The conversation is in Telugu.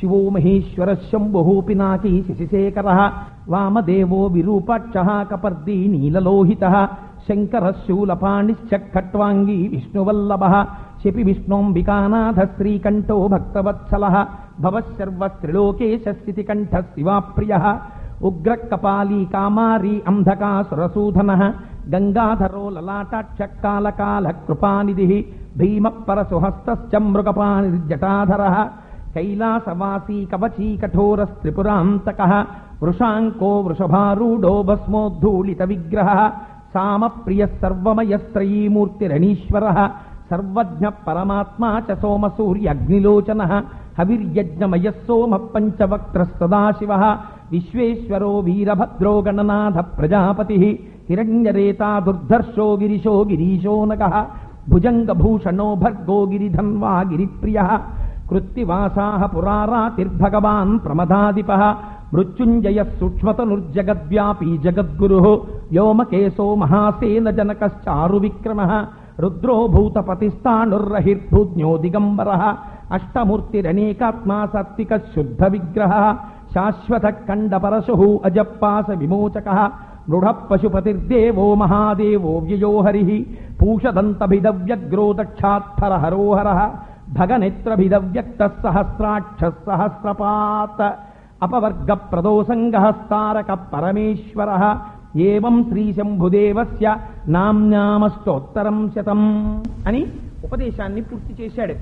శివో మహేశ్వర శంభుః పినాకీ శశిశేఖరః వామదేవో విరూపాక్షః కపర్దీ నీలలోహితః శంకరः శూలపాణిశ్చ ఖట్వాంగీ విష్ణువల్లభః శపి విష్ణోంబికానాథ శ్రీకంఠో భక్తవత్సలః భవః సర్వస్త్రిలోకేశ స్థితికంఠः శివాప్రియః ఉగ్ర కపాలీ కామారీ అంధకాసురసూధనః గంగాధరో లలాటాక్ష కాళకాల కృపానిధిః భీమ పరసుహస్తశ్చ మృగపాణిర్జటాధరః కైలాసవాసీ కవచీ కఠోరస్త్రిపురాంతకః వృషాంకో వృషభారూఢో భస్మోద్ధూళిత విగ్రహः సామప్రియ సర్వమయస్త్రయీమూర్తిరణీశ్వరः సర్వజ్ఞ పరమాత్మా చ సోమసూర్యగ్నిలోచనః హవిర్యజ్ఞమయః సోమ పంచవక్త్ర సదాశివః విశ్వేశ్వరో వీరభద్రో గణనాథ ప్రజాపతిః హిరణ్యరేతా దుర్ధర్షో గిరిశో గిరీశోనకః భుజంగభూషణో భర్గో గిరిధన్వా గిరిప్రియః కృత్తివాసాః పురారాతిర్భగవాన్ ప్రమదాదిపః మృత్యుంజయః సూక్ష్మతనుర్జగద్వ్యాపీ జగద్గురుః వ్యోమకేశో మహాసేన జనకశ్చారు విక్రమః రుద్రో భూతపతిస్థాణుర్రహిర్భూజ్ఞో దిగంబరః అష్టమూర్తిరనేకాత్మా సాత్వికः శుద్ధ విగ్రహः శాశ్వత కండపరశుః అజప్పాస విమోచకः మృఢ పశుపతిర్దేవో మహాదేవో వ్యయో హరిః పూషదంతభిదవ్యగ్రో దక్షాత్తరహరోహరః భగనేత్రభిదవ్యక్తః సహస్రాక్షः సహస్రపాత్ అపవర్గ ప్రదోసంగహస్తారక పరమేశ్వరః ఏవం శ్రీశంభుదేవస్య నామ్నామస్తోత్తరం శతం అని ఉపదేశాన్ని పూర్తి చేశాడు.